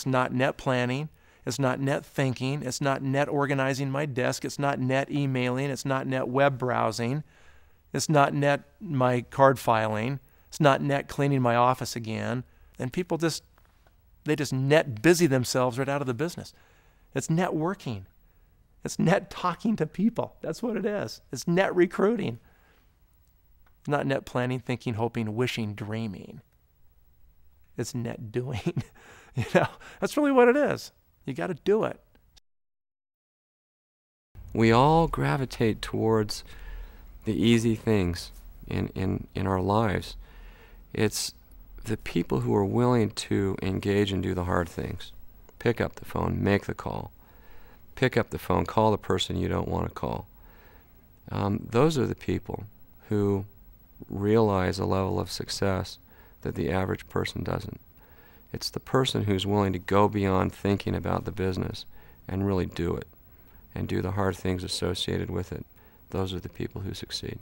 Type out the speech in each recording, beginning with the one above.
It's not net planning. It's not net thinking. It's not net organizing my desk. It's not net emailing. It's not net web browsing. It's not net my card filing. It's not net cleaning my office again. And people they just net busy themselves right out of the business. It's networking. It's net talking to people. That's what it is. It's net recruiting. It's not net planning, thinking, hoping, wishing, dreaming. It's net doing. That's really what it is. You got to do it. We all gravitate towards the easy things in our lives. It's the people who are willing to engage and do the hard things. Pick up the phone, make the call. Pick up the phone, call the person you don't want to call. Those are the people who realize a level of success that the average person doesn't. It's the person who's willing to go beyond thinking about the business and really do it and do the hard things associated with it. Those are the people who succeed.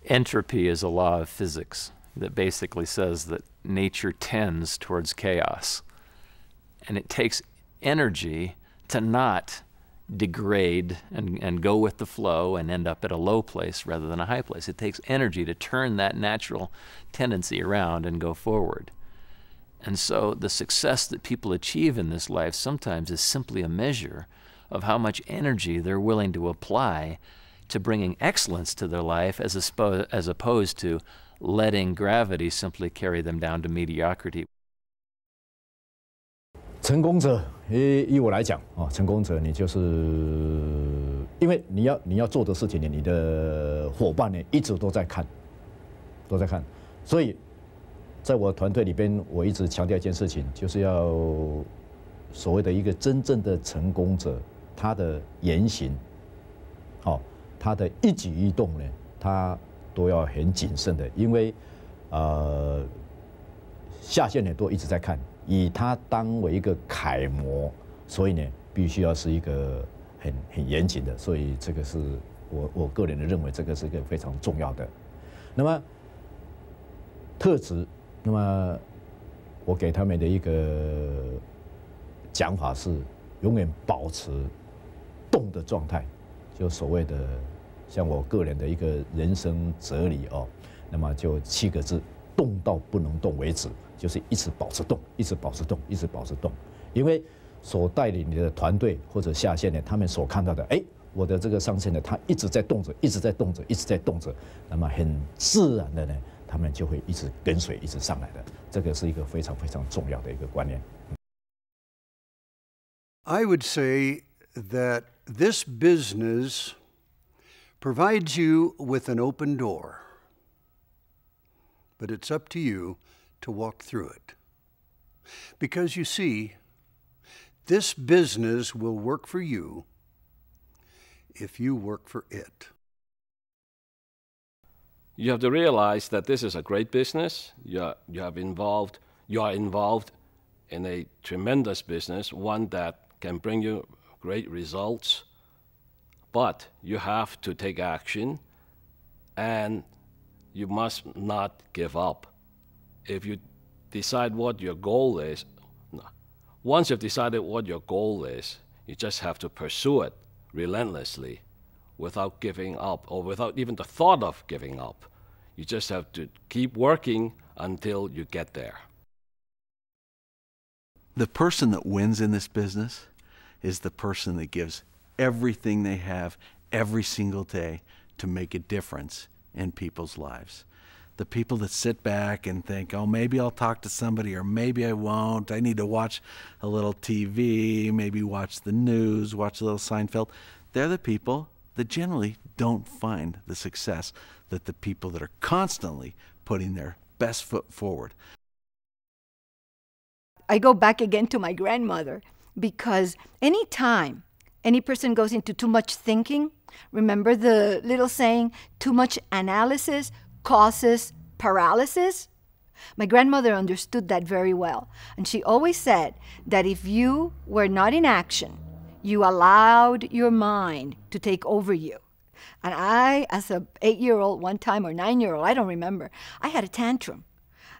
Entropy is a law of physics that basically says that nature tends towards chaos. And it takes energy to not degrade and go with the flow and end up at a low place rather than a high place. It takes energy to turn that natural tendency around and go forward. And so the success that people achieve in this life sometimes is simply a measure of how much energy they're willing to apply to bringing excellence to their life as opposed to letting gravity simply carry them down to mediocrity. 成功者，以我来讲啊，成功者你就是因为你要做的事情呢，你的伙伴呢一直都在看，所以在我团队里边，我一直强调一件事情，就是要所谓的一个真正的成功者，他的言行，他的一举一动呢，他都要很谨慎的，因为下线呢都一直在看。 以他当为一个楷模，所以呢，必须要是一个很严谨的，所以这个是我个人的认为，这个是一个非常重要的。那么特质，那么我给他们的一个讲法是，永远保持动的状态，就所谓的像我个人的一个人生哲理哦，那么就7个字：动到不能动为止。 就是一直保持动，一直保持动，一直保持动，因为所带领你的团队或者下线呢，他们所看到的，我的这个上线呢，他一直在动着，一直在动着，一直在动着，那么很自然的呢，他们就会一直跟随，一直上来的，这个是一个非常非常重要的一个观念。I would say that this business provides you with an open door, but it's up to you to walk through it. Because you see, this business will work for you if you work for it. You have to realize that this is a great business. You are involved in a tremendous business, one that can bring you great results. But you have to take action, and you must not give up. If you decide what your goal is, once you've decided what your goal is, you just have to pursue it relentlessly without giving up or without even the thought of giving up. You just have to keep working until you get there. The person that wins in this business is the person that gives everything they have every single day to make a difference in people's lives. The people that sit back and think, oh, maybe I'll talk to somebody or maybe I won't. I need to watch a little TV, maybe watch the news, watch a little Seinfeld. They're the people that generally don't find the success that the people that are constantly putting their best foot forward. I go back again to my grandmother because anytime any person goes into too much thinking, remember the little saying, too much analysis causes paralysis? My grandmother understood that very well. And she always said that if you were not in action, you allowed your mind to take over you. And I, as an 8-year-old one time or 9-year-old, I don't remember, I had a tantrum.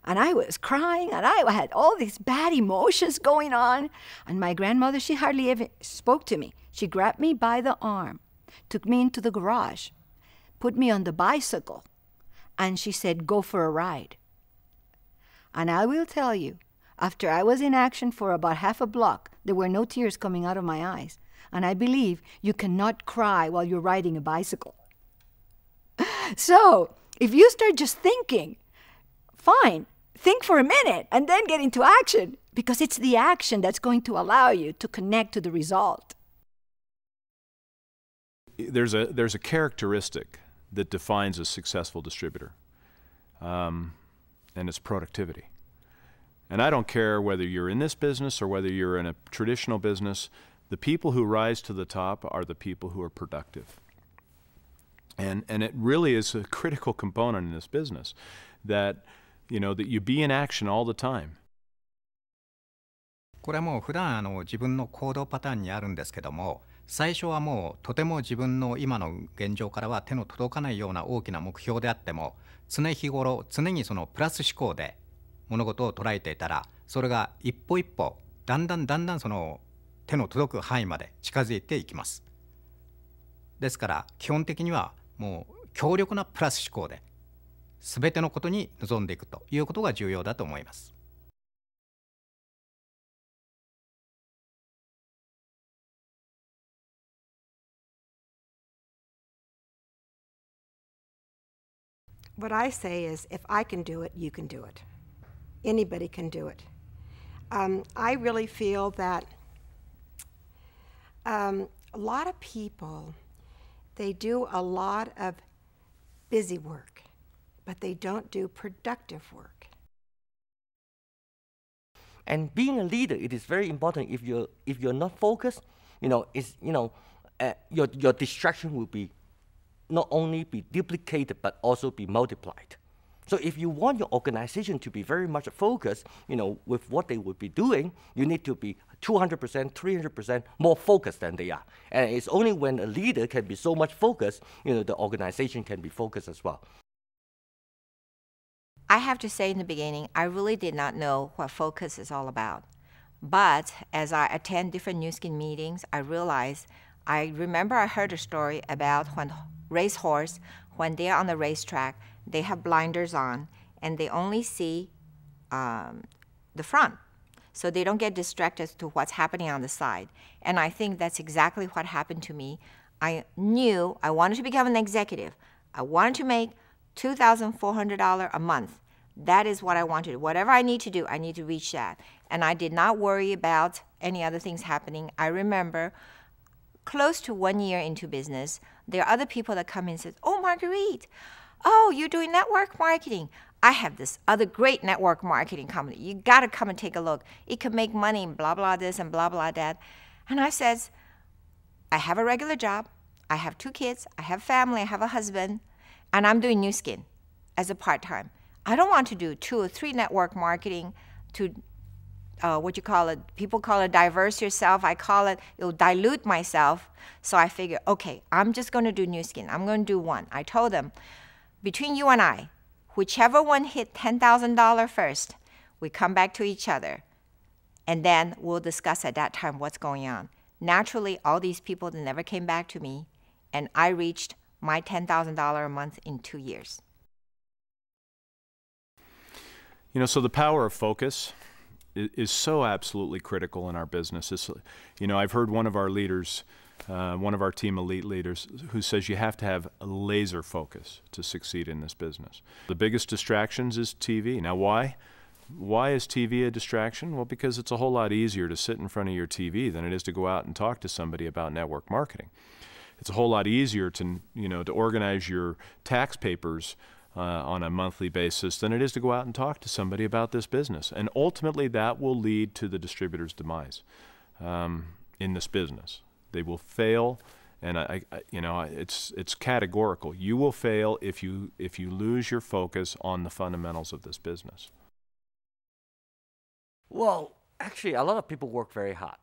And I was crying, and I had all these bad emotions going on. And my grandmother, she hardly ever spoke to me. She grabbed me by the arm, took me into the garage, put me on the bicycle, and she said, go for a ride. And I will tell you, after I was in action for about half a block, there were no tears coming out of my eyes. And I believe you cannot cry while you're riding a bicycle. So, if you start just thinking, fine, think for a minute and then get into action, because it's the action that's going to allow you to connect to the result. There's a characteristic that defines a successful distributor, and it's productivity. And I don't care whether you're in this business or whether you're in a traditional business, the people who rise to the top are the people who are productive. And it really is a critical component in this business that, that you be in action all the time. これはもう普段自分の行動パターンにあるんですけども、最初はもうとても自分の今の現状からは手の届かないような大きな目標であっても、常日頃常にそのプラス思考で物事を捉えていたら、それが一歩一歩だんだんその手の届く範囲まで近づいていきます。ですから基本的にはもう強力なプラス思考で全てのことに臨んでいくということが重要だと思います。What I say is, if I can do it, you can do it. Anybody can do it. I really feel that a lot of people, they do a lot of busy work, but they don't do productive work. And being a leader, it is very important. If you're not focused, your distraction will be not only be duplicated but also be multiplied. So if you want your organization to be very much focused, with what they would be doing, you need to be 200%, 300% more focused than they are. And it's only when a leader can be so much focused, the organization can be focused as well. I have to say in the beginning, I really did not know what focus is all about. But as I attend different Nu Skin meetings, I remember I heard a story about when racehorse, when they're on the racetrack, they have blinders on and they only see the front. So they don't get distracted to what's happening on the side. And I think that's exactly what happened to me. I knew I wanted to become an executive. I wanted to make $2,400 a month. That is what I wanted. Whatever I need to do, I need to reach that. And I did not worry about any other things happening. I remember close to 1 year into business, there are other people that come in and say, oh, Marguerite, oh, you're doing network marketing. I have this other great network marketing company. You got to come and take a look. It can make money and blah, blah, this and blah, blah, that. And I said, I have a regular job. I have 2 kids. I have family. I have a husband. And I'm doing Nu Skin as a part-time. I don't want to do 2 or 3 network marketing to people call it diverse yourself. I call it, it'll dilute myself. So I figure, okay, I'm just going to do Nu Skin. I'm going to do one. I told them, between you and I, whichever one hit $10,000 first, we come back to each other. And then we'll discuss at that time what's going on. Naturally, all these people never came back to me. And I reached my $10,000 a month in 2 years. So the power of focus is so absolutely critical in our business. I've heard one of our leaders, one of our team elite leaders, who says you have to have a laser focus to succeed in this business. The biggest distractions is TV. Now, why? Why is TV a distraction? Well, because it's a whole lot easier to sit in front of your TV than it is to go out and talk to somebody about network marketing. It's a whole lot easier to organize your tax papers on a monthly basis than it is to go out and talk to somebody about this business. And ultimately that will lead to the distributor's demise in this business. They will fail, and it's categorical. You will fail if you lose your focus on the fundamentals of this business. Well, actually a lot of people work very hard.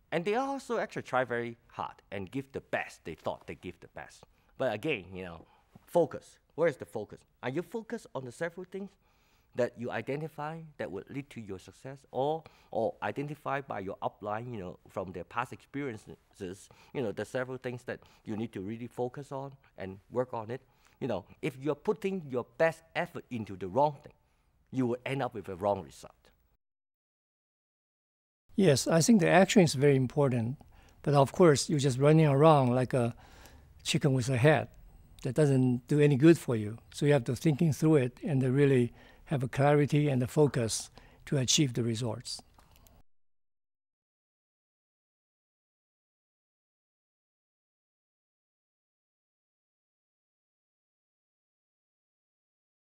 And they also actually try very hard and give the best. They thought they give the best. But again, focus. Where is the focus? Are you focused on the several things? that you identify that would lead to your success, or identify by your upline, from their past experiences, there's several things that you need to really focus on and work on it. If you're putting your best effort into the wrong thing, you will end up with a wrong result. Yes, I think the action is very important. But of course, you're just running around like a chicken with a head. That doesn't do any good for you. So you have to thinking through it and really have a clarity and a focus to achieve the results.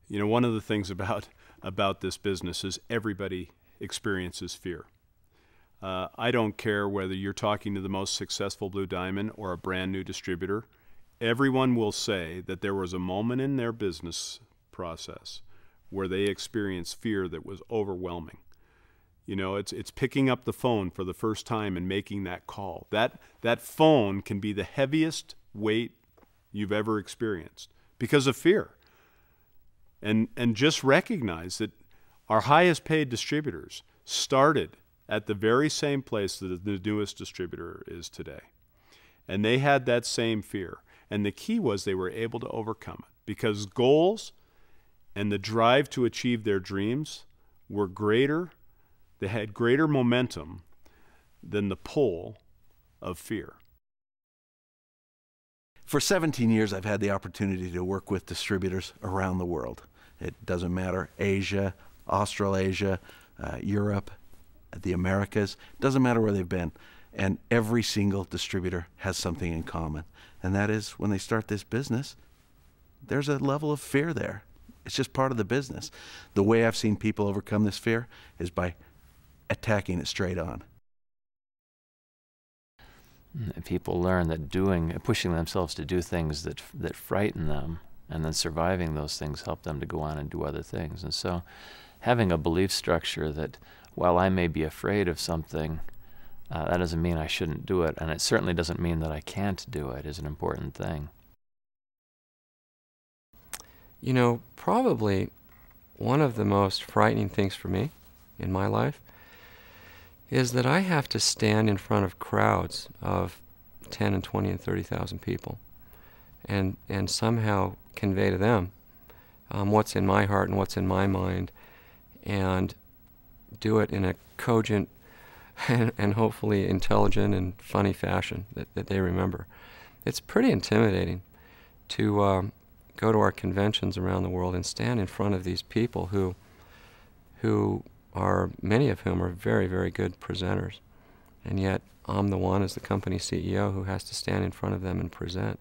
One of the things about this business is everybody experiences fear. I don't care whether you're talking to the most successful Blue Diamond or a brand new distributor. Everyone will say that there was a moment in their business process where they experienced fear that was overwhelming. It's picking up the phone for the first time and making that call. That phone can be the heaviest weight you've ever experienced because of fear. And just recognize that our highest paid distributors started at the very same place that the newest distributor is today. And they had that same fear. And the key was they were able to overcome it because goals and the drive to achieve their dreams were greater. They had greater momentum than the pull of fear. For 17 years, I've had the opportunity to work with distributors around the world. It doesn't matter, Asia, Australasia, Europe, the Americas, doesn't matter where they've been. And every single distributor has something in common. And that is when they start this business, there's a level of fear there. It's just part of the business. The way I've seen people overcome this fear is by attacking it straight on. People learn that pushing themselves to do things that frighten them, and then surviving those things help them to go on and do other things. And so having a belief structure that while I may be afraid of something, that doesn't mean I shouldn't do it, and it certainly doesn't mean that I can't do it, is an important thing. Probably one of the most frightening things for me in my life is that I have to stand in front of crowds of 10 and 20 and 30,000 people and somehow convey to them what's in my heart and what's in my mind, and do it in a cogent and hopefully intelligent and funny fashion that they remember. It's pretty intimidating to go to our conventions around the world and stand in front of these people who are, many of whom are very, very good presenters. And yet I'm the one, as the company CEO, who has to stand in front of them and present.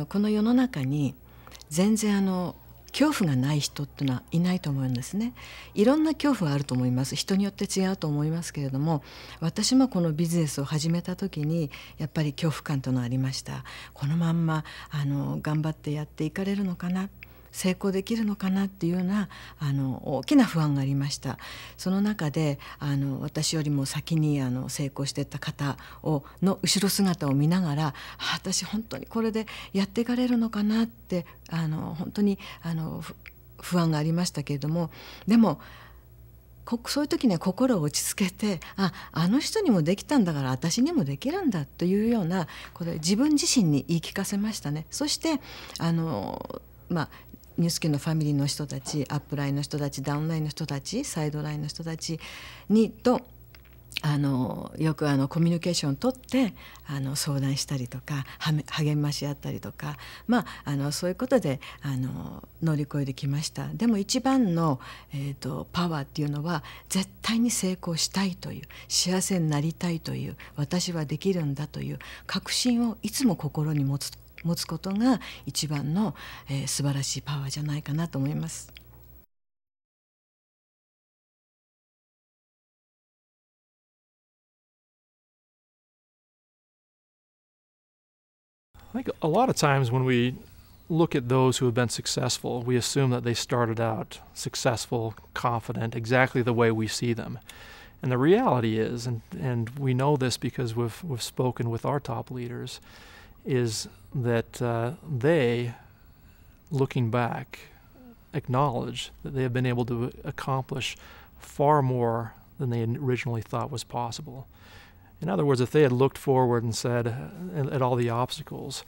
この世の中に全然恐怖がない人っていうのはいないと思うんですね。いろんな恐怖はあると思います。人によって違うと思いますけれども、私もこのビジネスを始めた時にやっぱり恐怖感というのはありました。このまんま頑張ってやっていかれるのかな、成功できるのかなっていうような大きな不安がありました。その中で私よりも先に成功していった方の後ろ姿を見ながら、私本当にこれでやっていかれるのかなって本当に不安がありましたけれども、でもそういう時には心を落ち着けて、あの人にもできたんだから私にもできるんだというような、これ自分自身に言い聞かせましたね。そしてニュースキのファミリーの人たち、アップラインの人たち、ダウンラインの人たち、サイドラインの人たちとよくコミュニケーションをとって相談したりとか励まし合ったりとか、そういうことで乗り越えてきました。でも一番の、パワーっていうのは絶対に成功したいという、幸せになりたいという、私はできるんだという確信をいつも心に持つことが一番の、素晴らしいパワーじゃないかなと思います。I think a lot of times when we look at those who have been successful, we assume that they started out successful, confident, exactly the way we see them. And the reality is, and we know this because we've spoken with our top leaders, is that they, looking back, acknowledge that they have been able to accomplish far more than they had originally thought was possible. In other words, if they had looked forward and said at all the obstacles,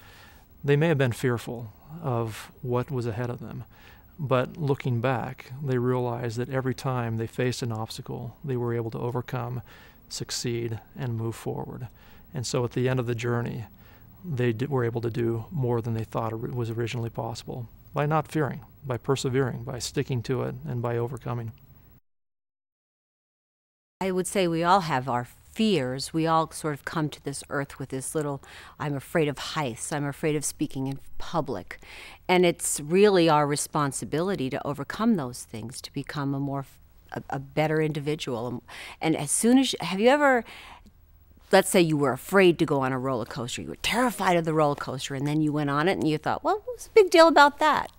they may have been fearful of what was ahead of them. But looking back, they realized that every time they faced an obstacle, they were able to overcome, succeed, and move forward. And so at the end of the journey, they were able to do more than they thought was originally possible by not fearing, by persevering, by sticking to it, and by overcoming. I would say we all have our fears. We all sort of come to this earth with this little, I'm afraid of heights, I'm afraid of speaking in public. And it's really our responsibility to overcome those things, to become a better individual. And as soon as, have you ever, let's say you were afraid to go on a roller coaster, you were terrified of the roller coaster, and then you went on it and you thought, well, what's the big deal about that?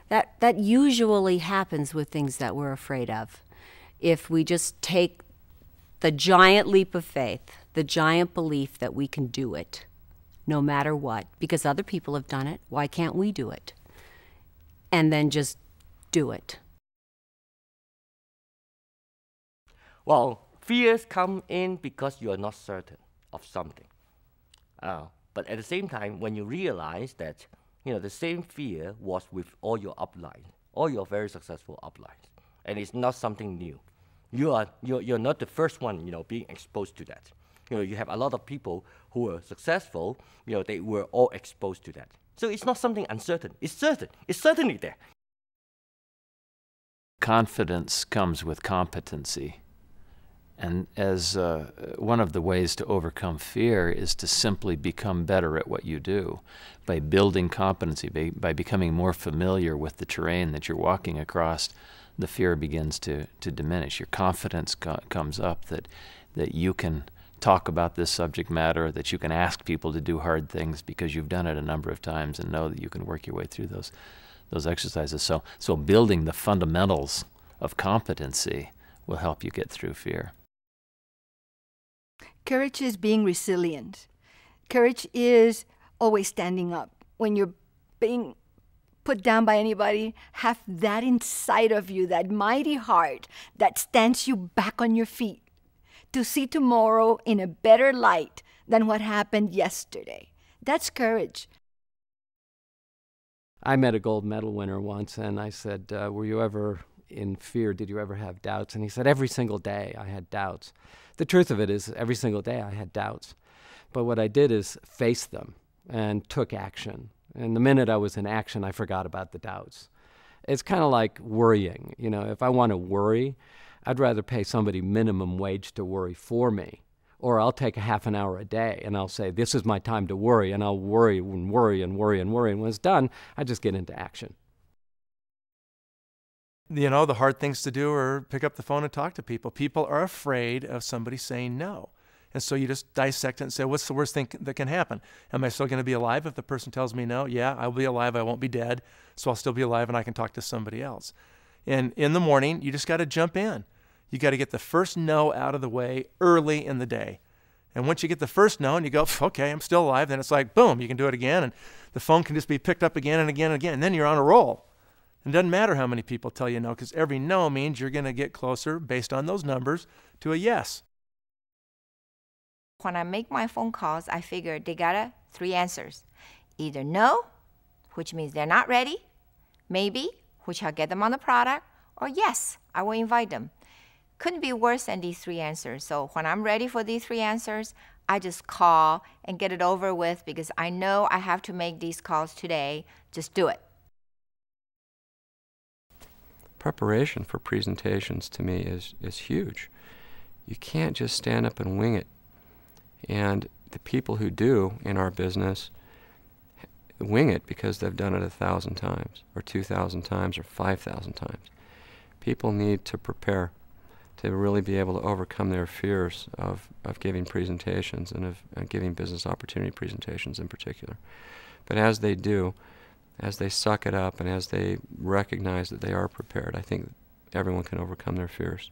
That usually happens with things that we're afraid of. If we just take the giant leap of faith, the giant belief that we can do it, no matter what, because other people have done it, why can't we do it? And then just do it. Well, fears come in because you are not certain of something. But at the same time, when you realize that, the same fear was with all your uplines, all your very successful uplines, and it's not something new. You're not the first one, being exposed to that. You have a lot of people who were successful, they were all exposed to that. So it's not something uncertain. It's certain. It's certainly there. Confidence comes with competency. And as one of the ways to overcome fear is to simply become better at what you do. By building competency, by becoming more familiar with the terrain that you're walking across, the fear begins to diminish. Your confidence comes up that you can talk about this subject matter, that you can ask people to do hard things because you've done it a number of times and know that you can work your way through those exercises. So building the fundamentals of competency will help you get through fear. Courage is being resilient. Courage is always standing up. When you're being put down by anybody, have that inside of you, that mighty heart that stands you back on your feet to see tomorrow in a better light than what happened yesterday. That's courage. I met a gold medal winner once, and I said, were you ever in fear? Did you ever have doubts? And he said, every single day I had doubts. The truth of it is, every single day I had doubts. But what I did is face them and took action. And the minute I was in action, I forgot about the doubts. It's kind of like worrying. If I want to worry, I'd rather pay somebody minimum wage to worry for me. Or I'll take a half an hour a day and I'll say, this is my time to worry, and I'll worry and worry and worry and worry. And when it's done, I just get into action. The hard things to do are pick up the phone and talk to people. People are afraid of somebody saying no. And so you just dissect it and say, what's the worst thing that can happen? Am I still going to be alive if the person tells me no? Yeah, I'll be alive. I won't be dead. So I'll still be alive and I can talk to somebody else. And in the morning, you just got to jump in. You got to get the first no out of the way early in the day. And once you get the first no and you go, okay, I'm still alive, then it's like, boom, you can do it again. And the phone can just be picked up again and again and again. And then you're on a roll. It doesn't matter how many people tell you no, because every no means you're going to get closer, based on those numbers, to a yes. When I make my phone calls, I figure they got 3 answers. Either no, which means they're not ready, maybe, which I'll get them on the product, or yes, I will invite them. Couldn't be worse than these 3 answers. So when I'm ready for these 3 answers, I just call and get it over with because I know I have to make these calls today. Just do it. Preparation for presentations to me is huge. You can't just stand up and wing it. And the people who do in our business wing it because they've done it 1,000 times or 2,000 times or 5,000 times. People need to prepare to really be able to overcome their fears of giving presentations and of giving business opportunity presentations in particular. But as they do, as they suck it up and as they recognize that they are prepared, I think everyone can overcome their fears.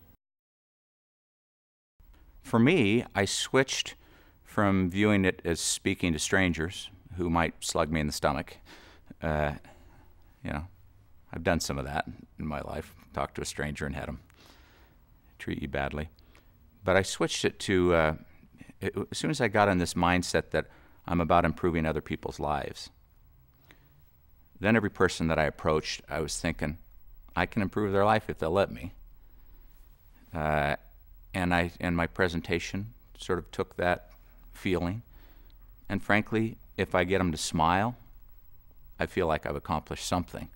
For me, I switched from viewing it as speaking to strangers who might slug me in the stomach. I I've done some of that in my life. Talked to a stranger and had them treat you badly. But I switched it to, as soon as I got in this mindset that I'm about improving other people's lives, then every person that I approached, I was thinking, I can improve their life if they'll let me. And my presentation sort of took that feeling. And frankly, if I get them to smile, I feel like I've accomplished something.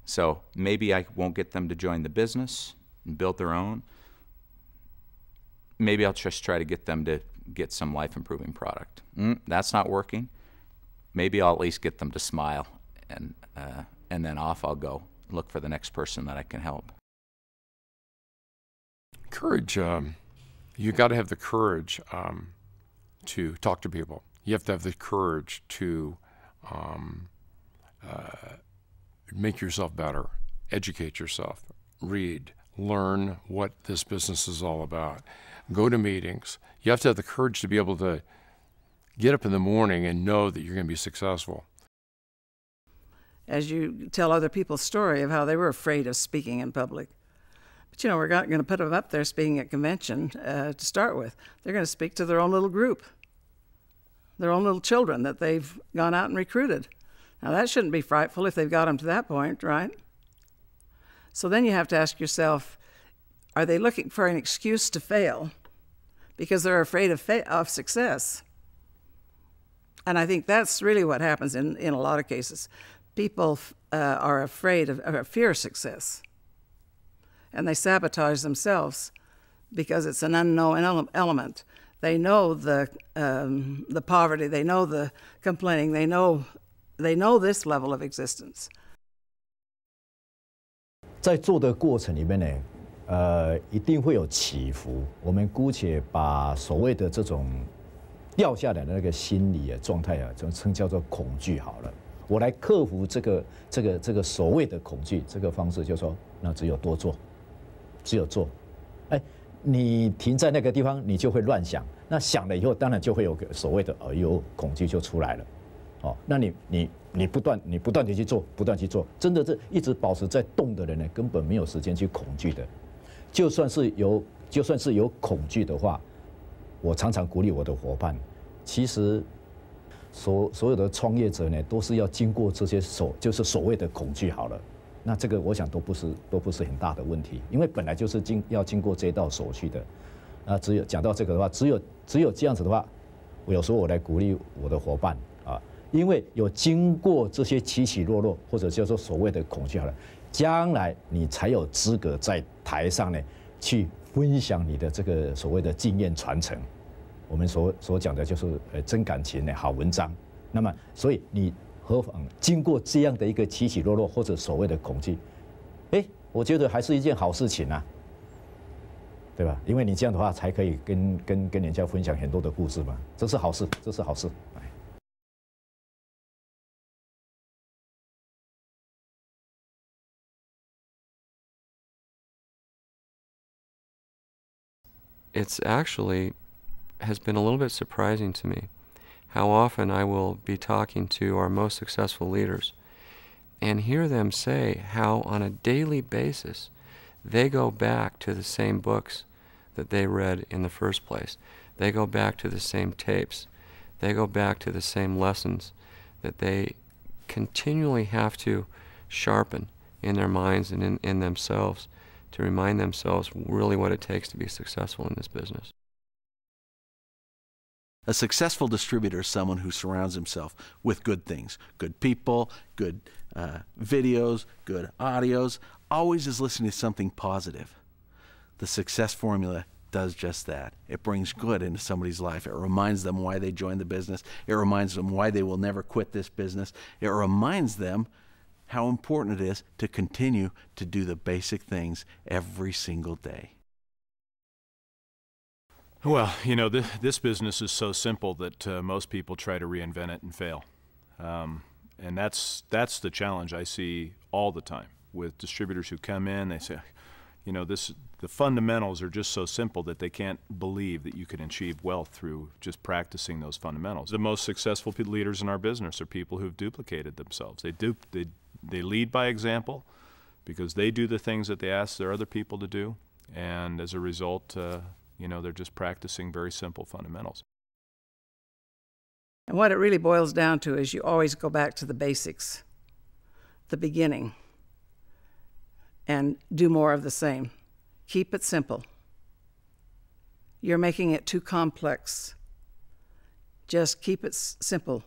So maybe I won't get them to join the business and build their own. Maybe I'll just try to get them to get some life-improving product. That's not working. Maybe I'll at least get them to smile, and then off I'll go look for the next person that I can help. Courage. You got to have the courage to talk to people. You have to have the courage to make yourself better, educate yourself, read, learn what this business is all about, go to meetings. You have to have the courage to be able to get up in the morning and know that you're going to be successful. As you tell other people's story of how they were afraid of speaking in public. But you know, we're not going to put them up there speaking at convention to start with. They're going to speak to their own little group, their own little children that they've gone out and recruited. Now that shouldn't be frightful if they've got them to that point, right? So then you have to ask yourself, are they looking for an excuse to fail because they're afraid of success? And I think that's really what happens in a lot of cases. People are afraid of fear of success, and they sabotage themselves because it's an unknown element. They know the poverty, they know the complaining, they know this level of existence. 在做的过程里面呢，一定会有起伏。我们姑且把所谓的这种掉下来的那个心理状态啊，就称叫做恐惧好了。我来克服这个所谓的恐惧，这个方式就是说，那只有多做，只有做。哎，你停在那个地方，你就会乱想。那想了以后，当然就会有个所谓的恐惧就出来了。哦，那你不断地去做，不断去做，真的是一直保持在动的人呢，根本没有时间去恐惧的。就算是有恐惧的话，我常常鼓励我的伙伴，其实所有的创业者呢，都是要经过这些就是所谓的恐惧好了。那这个我想都不是很大的问题，因为本来就是要经过这道手续的。那只有讲到这个的话，只有这样子的话，有时候我来鼓励我的伙伴啊，因为有经过这些起起落落，或者叫做所谓的恐惧好了，将来你才有资格在台上呢去分享你的这个所谓的经验传承。我们所讲的就是真感情的好文章。那么，所以你何妨经过这样的一个起起落落或者所谓的恐惧，我觉得还是一件好事情啊，对吧？因为你这样的话才可以跟人家分享很多的故事嘛，这是好事，这是好事。It's actually has been a little bit surprising to me how often I will be talking to our most successful leaders and hear them say how on a daily basis they go back to the same books that they read in the first place. They go back to the same tapes. They go back to the same lessons that they continually have to sharpen in their minds and in themselves to remind themselves really what it takes to be successful in this business. A successful distributor is someone who surrounds himself with good things, good people, good videos, good audios, always is listening to something positive. The success formula does just that. It brings good into somebody's life. It reminds them why they joined the business. It reminds them why they will never quit this business. It reminds them how important it is to continue to do the basic things every single day. Well, you know, this business is so simple that most people try to reinvent it and fail. And that's the challenge I see all the time with distributors who come in. They say, you know, the fundamentals are just so simple that they can't believe that you can achieve wealth through just practicing those fundamentals. The most successful leaders in our business are people who've duplicated themselves. They lead by example. because they do the things that they ask their other people to do, and as a result, you know, they're just practicing very simple fundamentals. And what it really boils down to is you always go back to the basics, the beginning, and do more of the same. Keep it simple. You're making it too complex. Just keep it simple.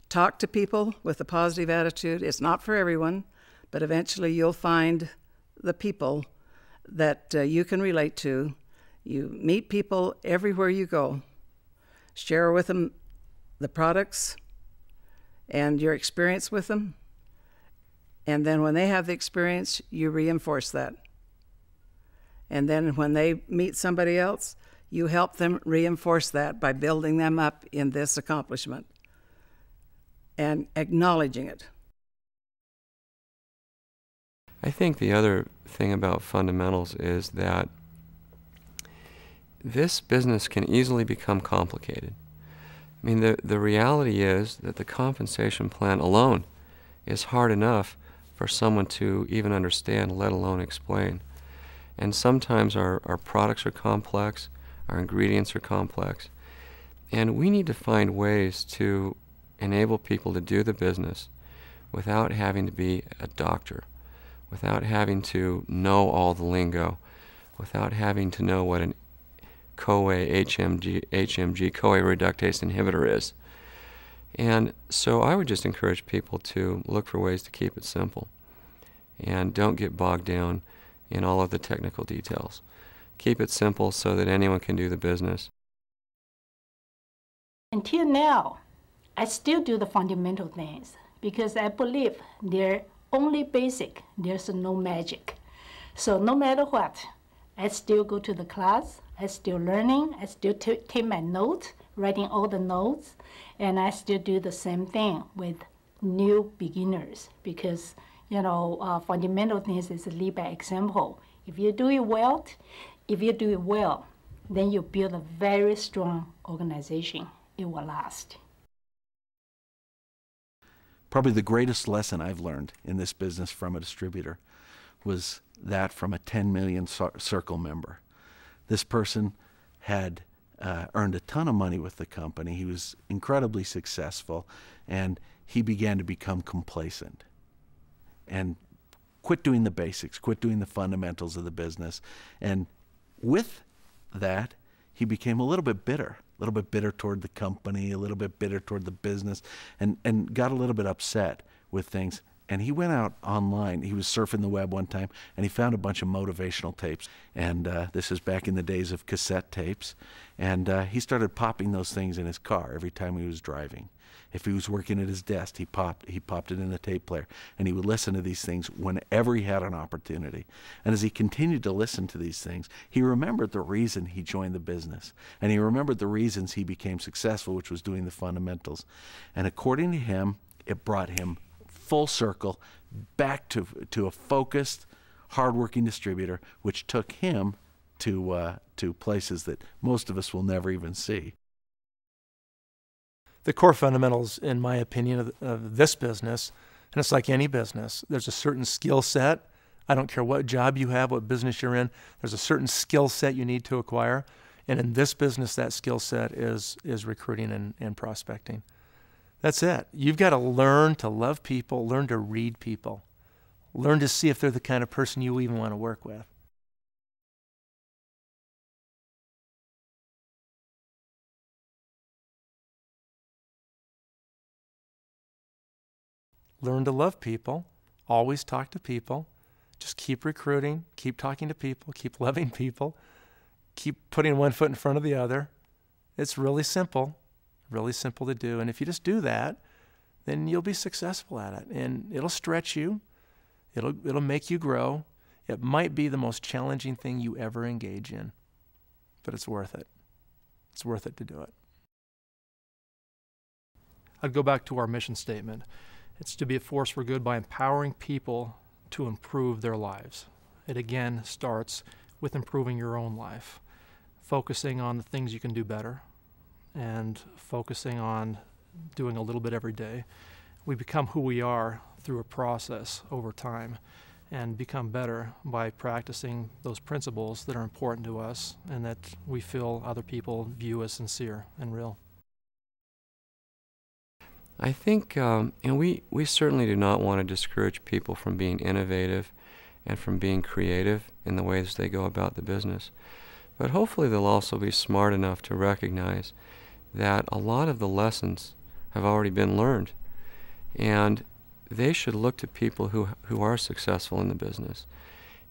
Talk to people with a positive attitude. It's not for everyone, but eventually you'll find the people that you can relate to. You meet people everywhere you go. Share with them the products and your experience with them. And then when they have the experience, you reinforce that. And then when they meet somebody else, you help them reinforce that by building them up in this accomplishment and acknowledging it. I think the other thing about fundamentals is that this business can easily become complicated. I mean, the reality is that the compensation plan alone is hard enough for someone to even understand, let alone explain. And sometimes our products are complex, our ingredients are complex, and we need to find ways to enable people to do the business without having to be a doctor, without having to know all the lingo, without having to know what an CoA HMG CoA reductase inhibitor is. And so I would just encourage people to look for ways to keep it simple and don't get bogged down in all of the technical details. Keep it simple so that anyone can do the business. Until now, I still do the fundamental things because I believe they're only basic. There's no magic. So no matter what, I still go to the class, I still learning, I still take my notes, writing all the notes, and I still do the same thing with new beginners because, you know, fundamental things is lead by example. If you do it well, then you build a very strong organization. It will last. Probably the greatest lesson I've learned in this business from a distributor was that from a 10 million circle member. This person had earned a ton of money with the company. He was incredibly successful, and he began to become complacent and quit doing the basics, quit doing the fundamentals of the business. And with that, he became a little bit bitter toward the company, a little bit bitter toward the business, and got a little bit upset with things. And he went out online. He was surfing the web one time, and he found a bunch of motivational tapes. And this is back in the days of cassette tapes. And he started popping those things in his car every time he was driving. If he was working at his desk, he popped it in the tape player. And he would listen to these things whenever he had an opportunity. And as he continued to listen to these things, he remembered the reason he joined the business. And he remembered the reasons he became successful, which was doing the fundamentals. And according to him, it brought him full circle back to a focused, hardworking distributor, which took him to places that most of us will never even see. The core fundamentals, in my opinion, of this business, and it's like any business, there's a certain skill set. I don't care what job you have, what business you're in, there's a certain skill set you need to acquire. And in this business, that skill set is recruiting and prospecting. That's it. You've got to learn to love people, learn to read people, learn to see if they're the kind of person you even want to work with. Learn to love people, always talk to people, just keep recruiting, keep talking to people, keep loving people, keep putting one foot in front of the other. It's really simple to do. And if you just do that, then you'll be successful at it. And it'll stretch you. It'll make you grow. It might be the most challenging thing you ever engage in, but it's worth it. It's worth it to do it. I'd go back to our mission statement. It's to be a force for good by empowering people to improve their lives. It again starts with improving your own life, focusing on the things you can do better, and focusing on doing a little bit every day. We become who we are through a process over time. and become better by practicing those principles that are important to us and that we feel other people view as sincere and real. I think we certainly do not want to discourage people from being innovative and from being creative in the ways they go about the business. But hopefully they'll also be smart enough to recognize that a lot of the lessons have already been learned, and they should look to people who are successful in the business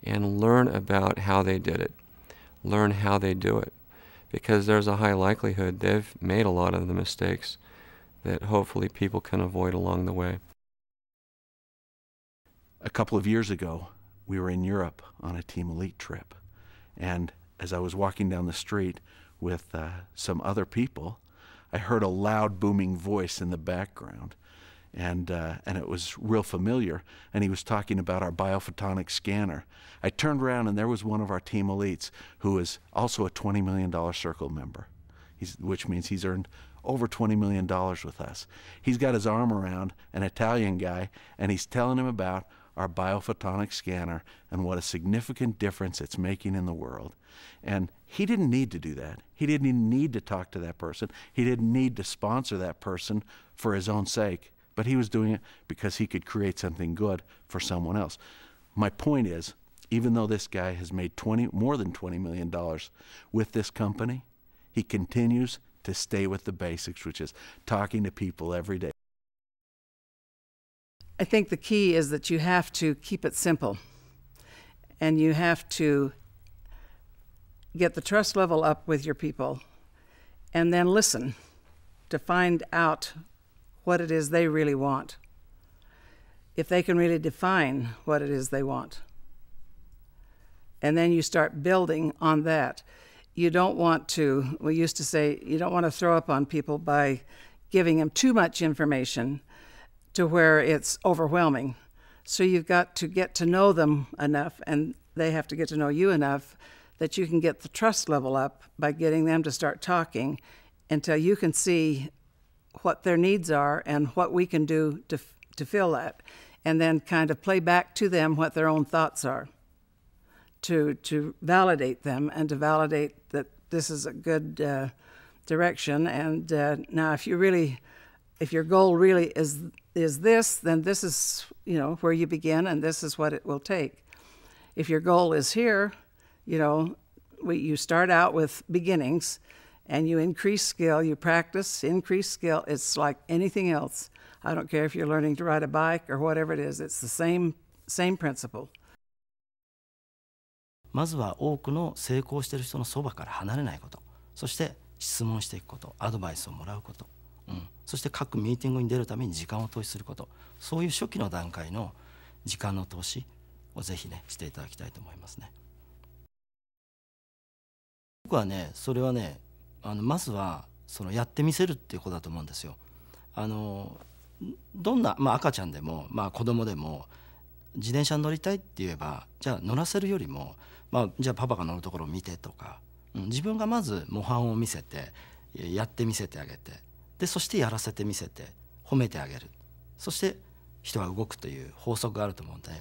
and learn about how they did it, learn how they do it, because there's a high likelihood they've made a lot of the mistakes that hopefully people can avoid along the way. A couple of years ago, we were in Europe on a Team Elite trip, and as I was walking down the street with some other people, I heard a loud booming voice in the background, and it was real familiar, and he was talking about our biophotonic scanner. I turned around, and there was one of our Team Elites who is also a $20 million Circle member, which means he's earned over $20 million with us. He's got his arm around an Italian guy, and he's telling him about our biophotonic scanner and what a significant difference it's making in the world. And he didn't need to do that. He didn't even need to talk to that person. He didn't need to sponsor that person for his own sake, but he was doing it because he could create something good for someone else. My point is, even though this guy has made more than $20 million with this company, he continues to stay with the basics, which is talking to people every day. I think the key is that you have to keep it simple, and you have to get the trust level up with your people, and then listen to find out what it is they really want, if they can really define what it is they want. And then you start building on that. You don't want to, we used to say, you don't want to throw up on people by giving them too much information to where it's overwhelming. So you've got to get to know them enough, and they have to get to know you enough that you can get the trust level up by getting them to start talking until you can see what their needs are and what we can do to fill that, and then kind of play back to them what their own thoughts are, to validate them and to validate that this is a good direction. And now if your goal really is this, then this is, where you begin, and this is what it will take. If your goal is here, you start out with beginnings, and you increase skill, you practice, increase skill. It's like anything else. I don't care if you're learning to ride a bike or whatever it is. It's the same principle. まずは多くの成功している人のそばから離れないこと、そして質問していくこと、アドバイスをもらうこと、そして各ミーティングに出るために時間を投資すること、そういう初期の段階の時間の投資をぜひねしていただきたいと思いますね。僕はね、それはね、まずはやってみせるっていうことだと思うんですよ。どんな、赤ちゃんでも、子供でも自転車に乗りたいって言えば、じゃあ乗らせるよりも、じゃあパパが乗るところを見てとか、自分がまず模範を見せてやってみせてあげて、でそしてやらせてみせて褒めてあげる、そして人は動くという法則があると思うんで。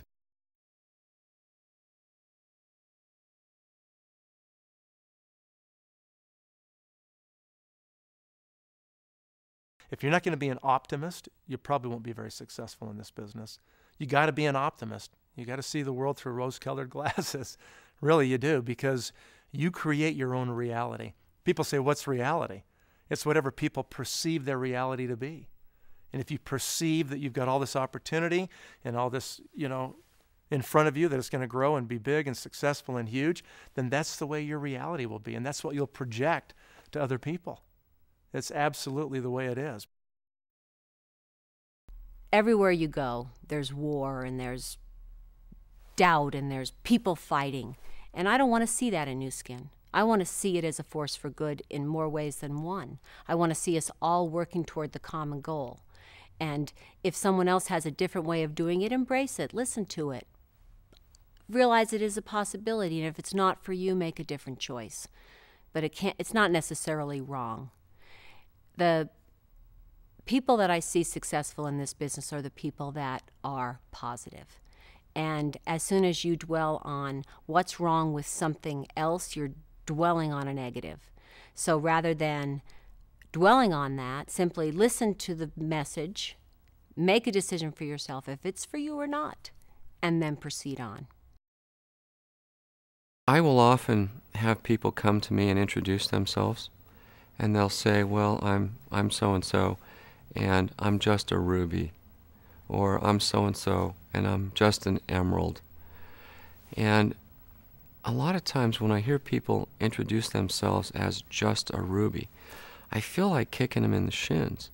If you're not going to be an optimist, you probably won't be very successful in this business. You got to be an optimist. You got to see the world through rose-colored glasses. Really, you do, because you create your own reality. People say, what's reality? It's whatever people perceive their reality to be. And if you perceive that you've got all this opportunity and all this, in front of you, that it's going to grow and be big and successful and huge, then that's the way your reality will be. And that's what you'll project to other people. It's absolutely the way it is. Everywhere you go, there's war and there's doubt and there's people fighting. And I don't want to see that in Nu Skin. I want to see it as a force for good in more ways than one. I want to see us all working toward the common goal. And if someone else has a different way of doing it, embrace it, listen to it. Realize it is a possibility, and if it's not for you, make a different choice. But it's not necessarily wrong. The people that I see successful in this business are the people that are positive. And as soon as you dwell on what's wrong with something else, you're dwelling on a negative. So rather than dwelling on that, simply listen to the message, make a decision for yourself if it's for you or not, and then proceed on. I will often have people come to me and introduce themselves, and they'll say, well, I'm so-and-so, and I'm just a ruby, or I'm so-and-so, and I'm just an emerald. And a lot of times when I hear people introduce themselves as just a ruby, I feel like kicking them in the shins,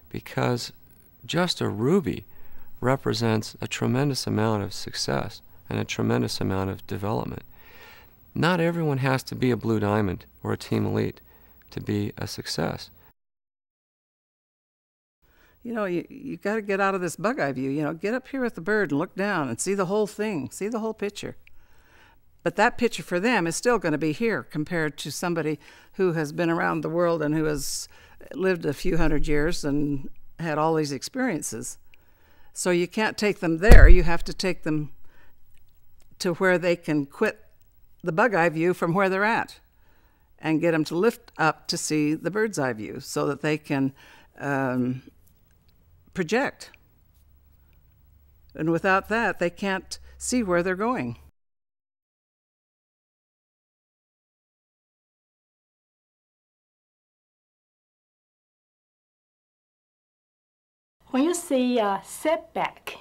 because just a ruby represents a tremendous amount of success and a tremendous amount of development. Not everyone has to be a blue diamond or a team elite to be a success. You know, you got to get out of this bug-eye view. You know, get up here with the bird and look down and see the whole thing, see the whole picture. But that picture for them is still going to be here compared to somebody who has been around the world and who has lived a few hundred years and had all these experiences. So you can't take them there. You have to take them to where they can quit the bug-eye view from where they're at and get them to lift up to see the bird's eye view so that they can project. And without that, they can't see where they're going. When you say setback,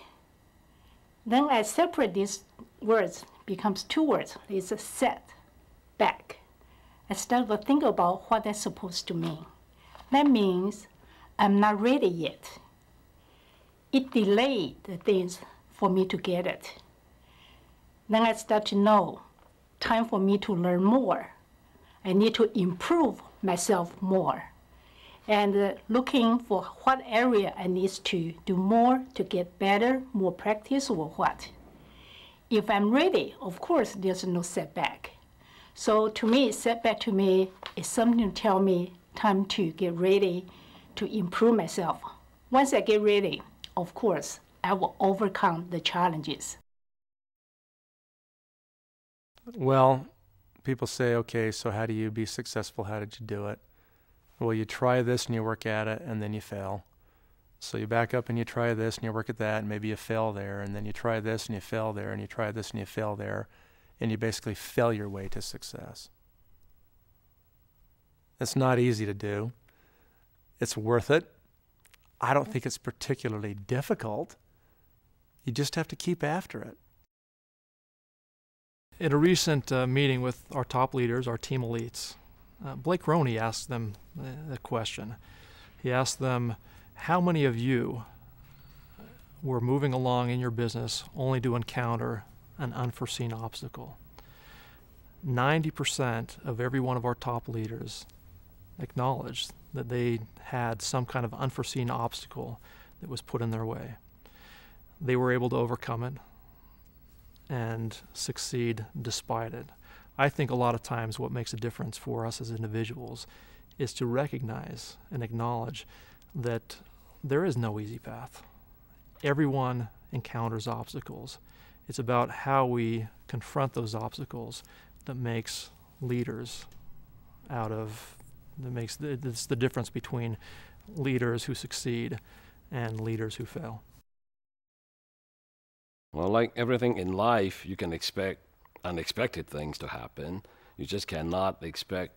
then I separate these words, becomes two words. It's a set, back. I start to think about what that's supposed to mean. That means I'm not ready yet. It delayed the things for me to get it. Then I start to know, time for me to learn more. I need to improve myself more. And looking for what area I need to do more to get better, more practice or what. If I'm ready, of course, there's no setback. So to me, setback to me is something to tell me time to get ready to improve myself. Once I get ready, of course, I will overcome the challenges. Well, people say, okay, so how do you be successful? How did you do it? Well, you try this and you work at it, and then you fail. So you back up and you try this and you work at that, and maybe you fail there, and then you try this and you fail there, and you try this and you fail there, and you basically fail your way to success. It's not easy to do. It's worth it. I don't think it's particularly difficult. You just have to keep after it. In a recent meeting with our top leaders, our team elites, Blake Roney asked them a question. He asked them, how many of you were moving along in your business only to encounter an unforeseen obstacle? 90% of every one of our top leaders acknowledged that they had some kind of unforeseen obstacle that was put in their way. They were able to overcome it and succeed despite it. I think a lot of times what makes a difference for us as individuals is to recognize and acknowledge that there is no easy path. Everyone encounters obstacles. It's about how we confront those obstacles that makes leaders it's the difference between leaders who succeed and leaders who fail. Well, like everything in life, you can expect unexpected things to happen. You just cannot expect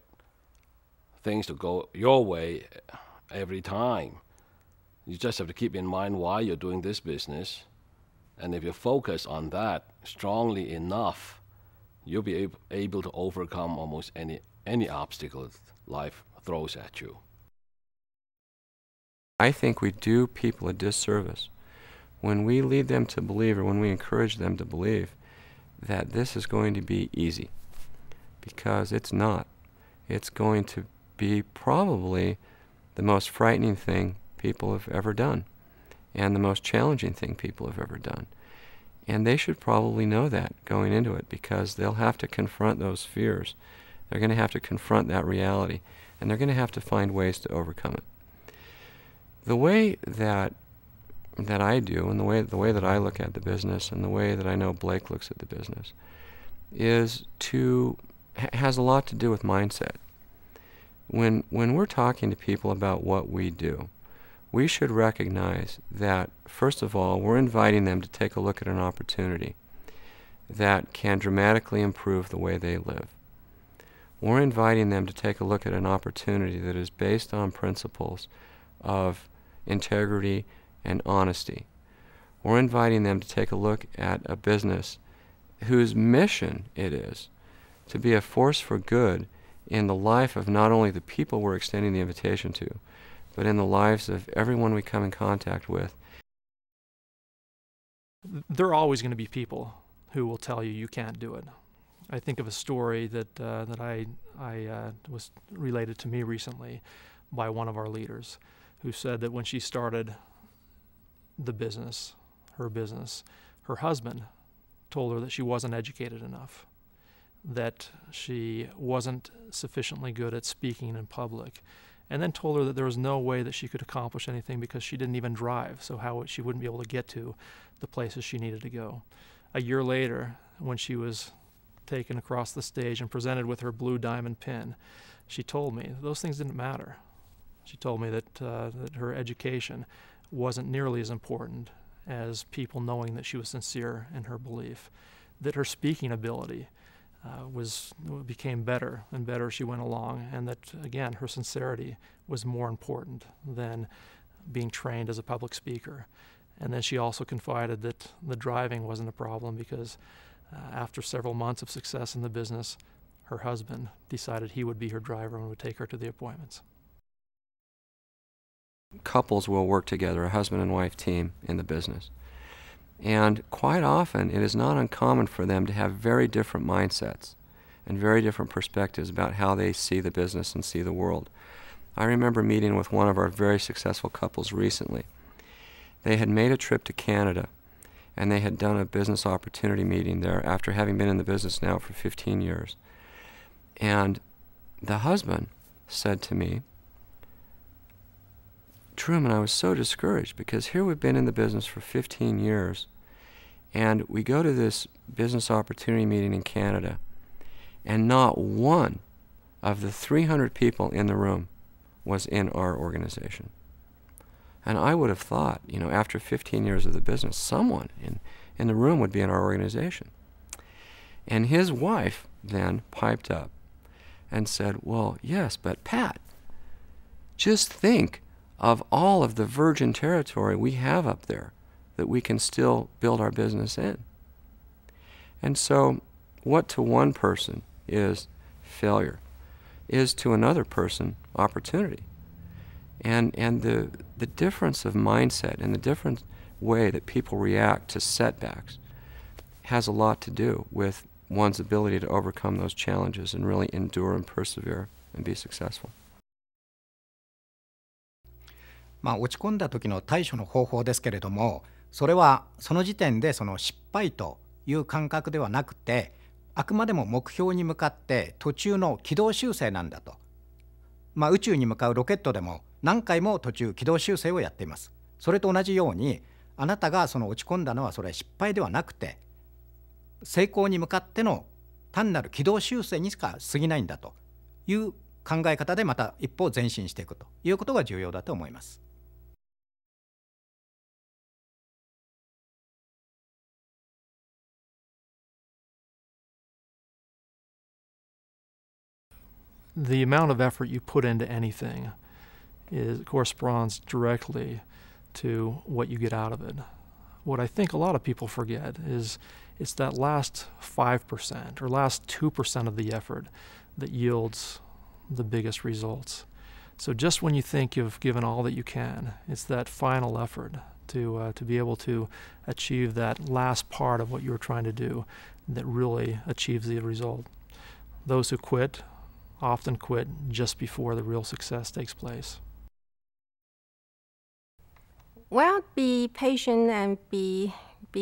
things to go your way every time. You just have to keep in mind why you're doing this business. And if you focus on that strongly enough, you'll be able to overcome almost any obstacle life throws at you. I think we do people a disservice when we lead them to believe, or when we encourage them to believe, that this is going to be easy, because it's not. It's going to be probably the most frightening thing people have ever done, and the most challenging thing people have ever done. And they should probably know that going into it, because they'll have to confront those fears. They're going to have to confront that reality, and they're going to have to find ways to overcome it. The way that that I do, and the way that I look at the business, and the way that I know Blake looks at the business, has a lot to do with mindset. When we're talking to people about what we do, we should recognize that, first of all, we're inviting them to take a look at an opportunity that can dramatically improve the way they live. We're inviting them to take a look at an opportunity that is based on principles of integrity and honesty. We're inviting them to take a look at a business whose mission it is to be a force for good in the life of not only the people we're extending the invitation to, but in the lives of everyone we come in contact with. There are always going to be people who will tell you can't do it. I think of a story that I was related to me recently by one of our leaders, who said that when she started the business, her husband told her that she wasn't educated enough, that she wasn't sufficiently good at speaking in public, and then told her that there was no way that she could accomplish anything because she didn't even drive, so she wouldn't be able to get to the places she needed to go. A year later, when she was taken across the stage and presented with her blue diamond pin, she told me those things didn't matter. She told me that her education wasn't nearly as important as people knowing that she was sincere in her belief, that her speaking ability became better and better as she went along, and that, again, her sincerity was more important than being trained as a public speaker. And then she also confided that the driving wasn't a problem because after several months of success in the business, her husband decided he would be her driver and would take her to the appointments. Couples will work together, a husband and wife team in the business. And quite often, it is not uncommon for them to have very different mindsets and very different perspectives about how they see the business and see the world. I remember meeting with one of our very successful couples recently. They had made a trip to Canada, and they had done a business opportunity meeting there after having been in the business now for 15 years. And the husband said to me, "Truman, I was so discouraged because here we've been in the business for 15 years, and we go to this business opportunity meeting in Canada, and not one of the 300 people in the room was in our organization." And I would have thought, after 15 years of the business, someone in the room would be in our organization. And his wife then piped up and said, "Well, yes, but Pat, just think of all of the virgin territory we have up there that we can still build our business in." And so what to one person is failure is to another person opportunity. And the difference of mindset and the different way that people react to setbacks has a lot to do with one's ability to overcome those challenges and really endure and persevere and be successful. 落ち込んだ時の対処の方法ですけれども、それはその時点でその失敗という感覚ではなくて、あくまでも目標に向かって途中の軌道修正なんだと。宇宙に向かうロケットでも何回も途中軌道修正をやっています。それと同じように、あなたがその落ち込んだのはそれ失敗ではなくて、成功に向かっての単なる軌道修正にしか過ぎないんだという考え方でまた一歩前進していくということが重要だと思います。The amount of effort you put into anything corresponds directly to what you get out of it. What I think a lot of people forget is it's that last 5% or last 2% of the effort that yields the biggest results. So just when you think you've given all that you can, it's that final effort to be able to achieve that last part of what you were trying to do that really achieves the result. Those who quit often quit just before the real success takes place. Well, be patient and be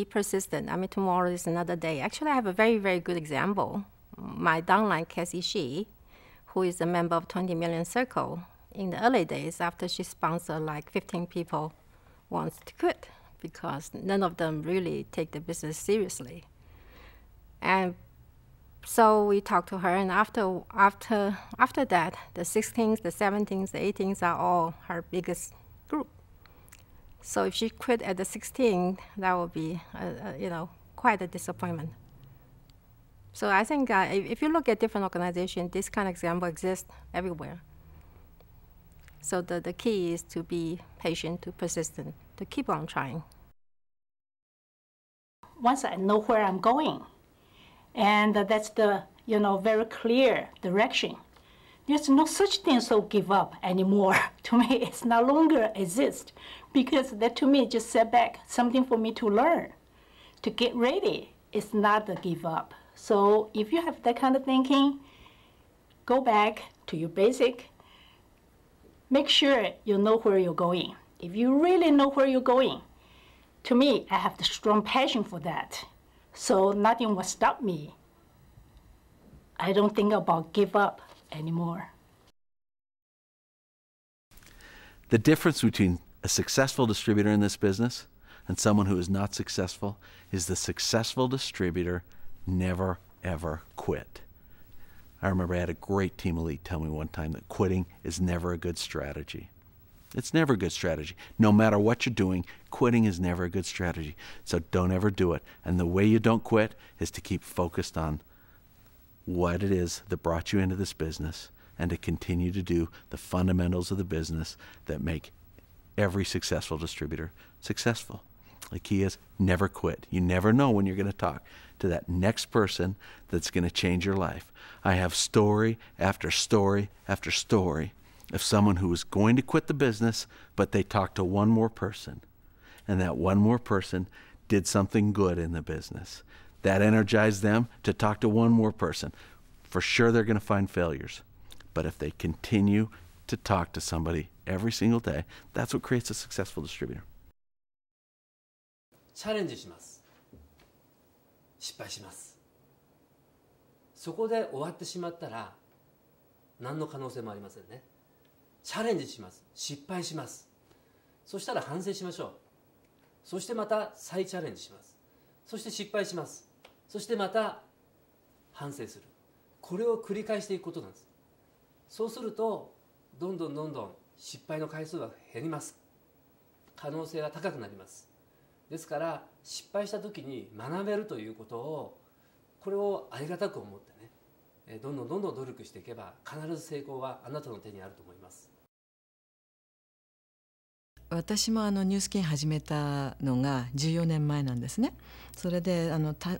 persistent. I mean, tomorrow is another day. Actually, I have a very, very good example. My downline, Cassie Shee, who is a member of 20 Million Circle, in the early days after she sponsored like 15 people, wants to quit because none of them really take the business seriously. And so we talked to her, and after that, the 16s, the 17s, the 18s are all her biggest group. So if she quit at the 16th, that would be, quite a disappointment. So I think if you look at different organizations, this kind of example exists everywhere. So the key is to be patient, to persistent, to keep on trying. Once I know where I'm going, and that's the very clear direction, there's no such thing as give up anymore. To me, it's no longer exist, because that to me just set back, something for me to learn, to get ready. It's not a give up. So if you have that kind of thinking, go back to your basic. Make sure you know where you're going. If you really know where you're going, to me, I have the strong passion for that. So nothing will stop me. I don't think about give up anymore. The difference between a successful distributor in this business and someone who is not successful is the successful distributor never, ever quit. I remember I had a great team elite tell me one time that quitting is never a good strategy. It's never a good strategy. No matter what you're doing, quitting is never a good strategy. So don't ever do it. And the way you don't quit is to keep focused on what it is that brought you into this business and to continue to do the fundamentals of the business that make every successful distributor successful. The key is never quit. You never know when you're going to talk to that next person that's going to change your life. I have story after story after story of someone who was going to quit the business, but they talked to one more person, and that one more person did something good in the business. That energized them to talk to one more person. For sure they're going to find failures, but if they continue to talk to somebody every single day, that's what creates a successful distributor. チャレンジします。失敗します。そこで終わってしまったら何の可能性もありませんね。チャレンジします。失敗します。そしたら反省しましょう。そしてまた再チャレンジします。そして失敗します。そしてまた反省する。これを繰り返していくことなんです。そうするとどんどん失敗の回数は減ります。可能性が高くなります。ですから失敗した時に学べるということをこれをありがたく思ってね、どんどん努力していけば必ず成功はあなたの手にあると思います。私もニュースキン始めたのが14年前なんですね。それで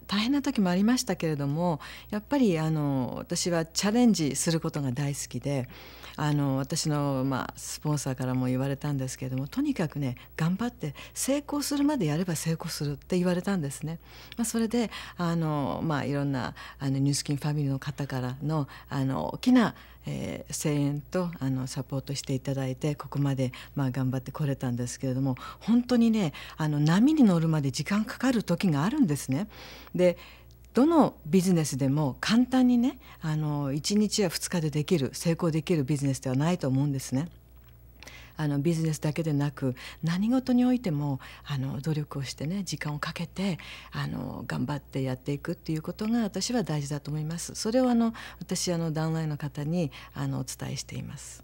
大変な時もありましたけれども、やっぱり私はチャレンジすることが大好きで、私の、スポンサーからも言われたんですけれども、とにかくね頑張って成功するまでやれば成功するって言われたんですね。それでいろんなニュースキンファミリーの方からの大きな声援とサポートしていただいてここまで頑張ってこれたんですけれども、本当にね波に乗るまで時間かかる時があるんですね。でどのビジネスでも簡単にね1日や2日でできる成功できるビジネスではないと思うんですね。ビジネスだけでなく何事においても努力をしてね時間をかけて頑張ってやっていくっていうことが私は大事だと思います。それを私ダウンラインの方にお伝えしています。